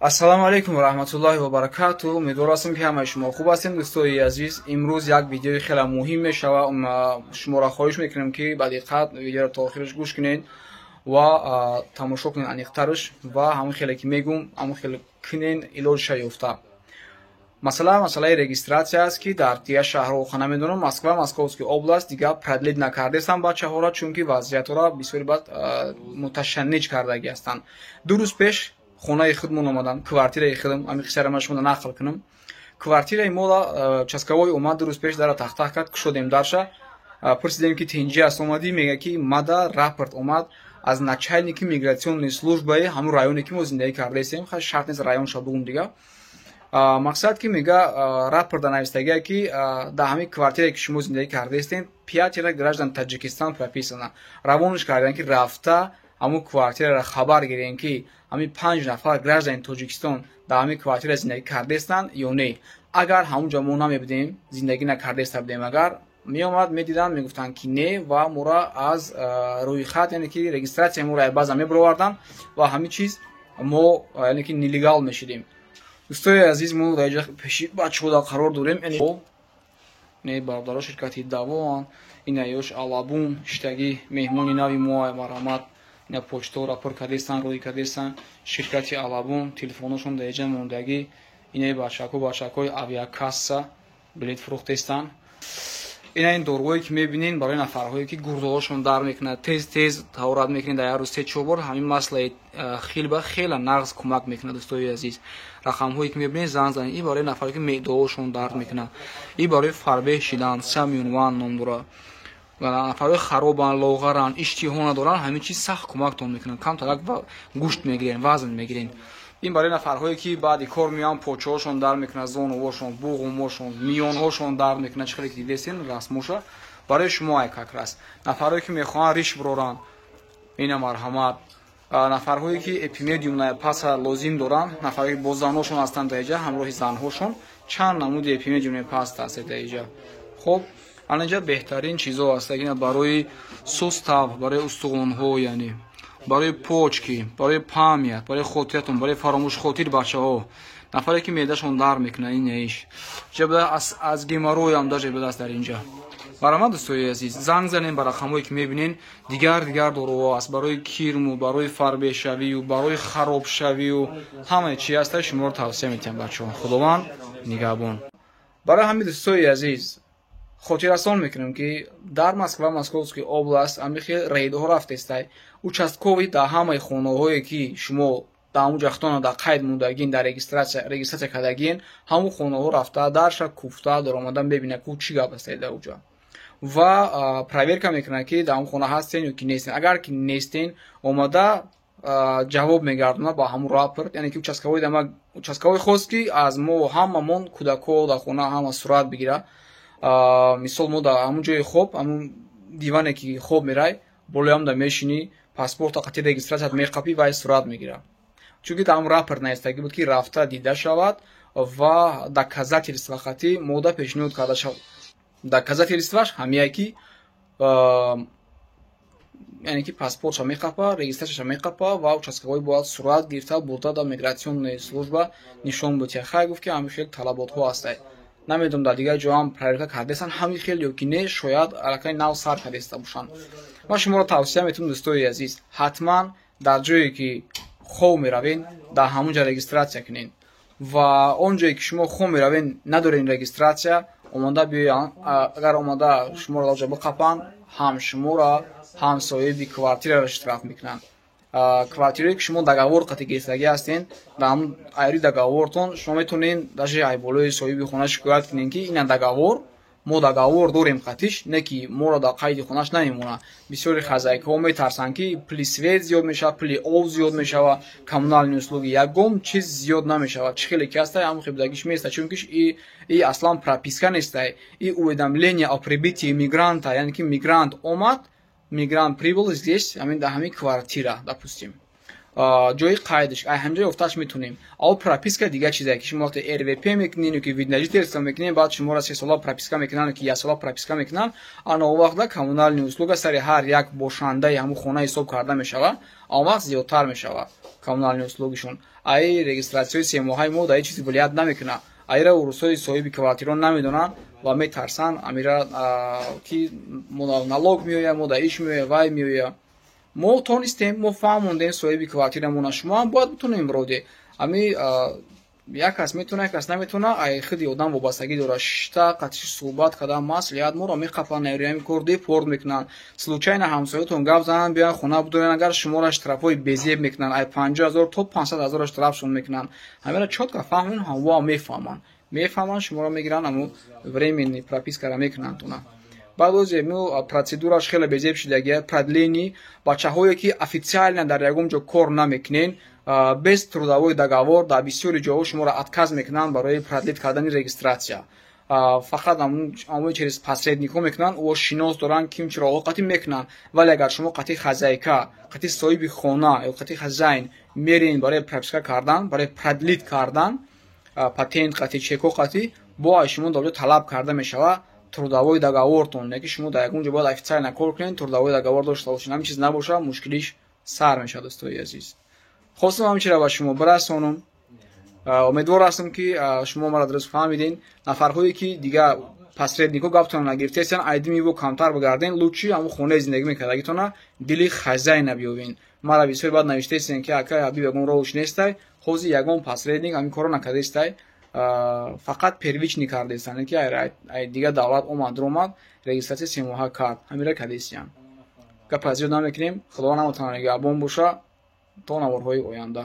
Ассалому алейкум ва раҳматуллоҳи ва баракатуҳ. Умедвор ҳастам ки ҳамаи шумо хуб ҳастед. Дӯстои азиз, имрӯз як видеои хеле муҳим мешавад. Шуморо хоҳиш мекунем ки ба диққат видеоро то охираш гӯш кунед ва тамошо кунед аниқтараш ва ҳамон хеле ки мегӯм ҳамон хеле кунен илоҷаша ёфта. Масъалаи регистратсия аст ки дар дигар шаҳрҳо хона медонам Москва, Московский област дигар продлид накардестанд бачаҳоро, чунки вазъиятҳоро бисёри бад муташанниж кардаги ҳастанд. 2 рӯз пеш хонаи худмон омадам, квартираи худам, ами қиссаро шумо нақл кунам. Квартираи мола участковой омад 2 рӯз пеш дара тахтах кард, кушодем дарша. Пурсидем ки тинҷи аст омадӣ, мега ки мада рапорт омад аз начальники мигратсионной службаи ҳамон районе ки мо зиндагӣ кардастем. Хай шарт нест районша бугум дига. Мақсад ки мега рапорта навистагия ки дар ҳамин квартирае ки шумо зиндагӣ кардастем 5 граждан Таҷикистон прописана. Равонаш кардан ки рафта ҳамон квартираро хабар гирем ки ҳамин 5 нафар граждани Тоҷикистон дар ҳамин квартира зиндагӣ кардастанд ё не. Агар ҳамонҷо мо намебудем, зиндагӣ накардаста будем, агар меомад медиданд мегуфтанд ки не ва моро аз рӯйхат, яъне ки регистратсияи моро баъзан мебароварданд ва ҳамин чиз мо яъне ки нелегал мешудем. Дӯстои азиз, мо дар ҷо пеши бачаҳода қарор дорем. Не бародаро ширкати давон, ина ёш алабун штаги меҳмони нави мо марҳамат ина почто рапорт кардестан, рӯй кардестан ширкати алабун, телефоношон дар ҷо мондагӣ, ина бачакои авиакасса билет фурӯхтестанд. Ина ин дорувое ки мебинен барои нафарҳое ки гурдоҳошон дар мекунад, тез таҳорат мекунед дар як рӯз 3-4 бор, ҳамин маслаи хилба хела нағз кӯмак мекунад. Дӯстои азиз, рақамҳое ки мебинед занг занед, ин барои нафаре ки меъдоҳошон дард мекунад, ин барои фарбеҳ шидан, самюнван ном дорад, нафарои харобан, лоғаран, иштиҳо надоранд, ҳамин чиз сахт кӯмактон мекунад. Камтарак гӯшт мегирен, вазн мегирен. Ин барои нафарҳое ки баъди кор меоянд, почаҳошон дард мекунад, зонувошон, буғумошон, миёнҳошон дард мекунад, чӣ хеле ки дидестен расмоша. Барои шумо айкакр аст. Нафарҳое ки мехоҳанд риш буроранд, ина марҳамат. Нафарҳое ки эпимедиум паса лозим доранд, нафарҳое ки бо занҳошон ҳастанд дар ҷо, ҳамроҳи занҳошон, чанд намуди эпимедиуми паст аст дар ҷо. Хоб, алинҷа беҳтарин чизо аст, ина барои сустав, барои устухонҳо, яъне барои почки, барои памят, барои хотиратон, барои фаромӯшхотир бачаҳо. Нафаре ки меъдашон дард мекунад, ин иш. Ҷабда аз геморрой ҳам даже бедаст дар инҷа. Барои дӯстои азиз, занг занем ба рақамҳое ки мебинен, дигар доруҳо аст барои кирму, барои фарбеҳшавию, барои харобшавию, ҳамаи чи ҳаста, шуморо тавсия метиҳам бачаҳо. Худованд нигаҳбон. Барои ҳамин дӯстои азиз, хотиррасон мекунем ки дар Москва, Московский област амихе рейдҳо рафтестай. Участкови дар ҳамаи хонаҳое ки шумо дар он ҷахтона дар қайд мондагин, дар регистратсия кардагин, ҳамон хонаҳо рафта, дарша куфта, даромада мебинад ки чӣ гап аст дар уҷа. Ва проверка мекунад ки дар он хона ҳастен ё ки нестен. Агар ки нестен, омада ҷавоб мегардонад ба ҳамон рапорт, яъне ки участковой хост ки аз мо ҳамамон кӯдако дар хона ҳама сурат бигира. Мисол мо дар ҳамон ҷои хоб, ҳамон диване ки хоб мерай, болоям да мешинӣ, паспорта қати регистратсият меқапӣ ва сурат мегира. Чунки дар ҳамон рапорт наистагӣ буд ки рафта дида шавад ва доказательства қати мода пешниҳод карда шавад. Доказательстваш ҳамия ки яъне ки паспортша меқапа, регистратсияша меқапа ва участковой бояд сурат гирифта бурда дар мигратсионная служба нишон бутия. Хай гуфт ки ҳамин хел талаботҳо ҳастанд. Намедонам дар дигар ҷо ҳам проверка кардестанд, ҳамин хел ё ки не, шояд аллакай нав сар кардаста бошанд. Ман шуморо тавсия метавонам дӯстои азиз, ҳатман дар ҷое ки хоб меравен, дар ҳамон ҷо регистратсия кунед. Ва он ҷое ки шумо хоб меравен, надорен регистратсия, омада биёянд, агар омада шуморо дар ҷо биқапанд, ҳам шуморо, ҳам соҳиби квартираро штраф мекунанд. Квартирае ки шумо договор қати гирифтагӣ ҳастен, дар ҳамон айри договортон шумо метавонед даже айболои соҳиби хона шикоят кунед ки ина договор, мо договор дорем қатиш, не ки моро дар қайди хонаш намемонад. Бисёри хозяйкаҳо метарсанд ки пули свет зиёд мешавад, пули об зиёд мешавад, коммунални услуги ягон чиз зиёд намешавад. Чӣ хеле ки ҳаста, ҳамон хебдагиш места, чунки и аслан прописка неста, и уведомление о прибытии мигранта, яъне ки мигрант омад, мигрант прибыл здесь, ҳамин дар ҳамин квартира, допустим. ҷои қайдш ҳамҷо ёфташ метунем. Ал прописка дигар чизе ки шумо вақте РВП мекунед ки виднажит регистр мекунед, баъд шуморо 3 сола прописка мекунанд ки 1 сола прописка мекунанд, ана он вақт коммунални услуга сари ҳар як бошандаи ҳамун хона ҳисоб карда мешавад, он вақт зиёдтар мешавад коммунални услугишон. Ай регистратсияи 3 моҳаи мо дар чизи вилоят намекунад. Айра урусои соҳиби квартира намедонанд ва метарсанд амира ки налог меояд, мо дар иш меояд, вай меояд. мо тонистем, мо фаҳмондем соҳиби квартирамона, шумо ҳам бояд битонем роде. Ами як кас метона, як кас наметона, ай худи одам вобастагӣ дорад. Шишта қатиш суҳбат кардан маслиҳат моро меқафанд, навриҳами кор депорт мекунанд. Случайна ҳамсоятон гап зананд, биёянд хона будорен, агар шуморо штрафҳои безеб мекунанд, ай 50,000 то 500,000 штрафшон мекунанд. Ҳамеро чотка фаҳмон, ҳамво мефаҳманд. Мефаҳманд, шуморо мегиранд, аммо временни пропискаро мекунанд тона. баъд оз процедураш хеле безеб шудагия продлени бачаҳое ки официально дар ягон ҷо кор намекунен, без трудовой договор дар бисёри ҷоҳо шуморо отказ мекунанд барои продлит кардани регистратсия. Фақат амои через посредникҳо мекунанд, ӯ шинос доранд ки чироғо қатӣ мекунанд, вале агар шумо қатӣ хозяйка, қатӣ соҳиби хона ё қатӣ хозяин мерин барои прописка кардан, барои продлит кардан, патент қатӣ, чекҳо қатӣ, бо ай шумо дар ҷо талаб карда мешавад трудовой договортон, не ки шумо дар ягон ҷо бояд официально кор кунед, трудовой договор дошта бошед. Ҳамин чиз набошад, мушкилиш сар мешавад. Дӯстои азиз, хостам ҳамчира ба шумо бирасонам. умедвор ҳастам ки шумо маро дуруст фаҳмиден. нафарҳое ки дигар посредникҳо гаптона нагирифтеастан, айдими во камтар бигарден, лучши ҳамун хонаи зиндагӣ мекардагитона дили хозяина биёбен. мара бисёр баъд навиштеастен ки акай ҳабиб ягон роҳуш нестай, ҳозир ягон посредник ҳамин корро накардеастай, фақат первични кардеастанд, не ки ай дигар давлат омад ромад регистратсия 3 моҳа кард, ҳамира кардеастанд. гапа зиёд намекунем. худованд ҳамотонро нигаҳбон боша то наворҳои оянда.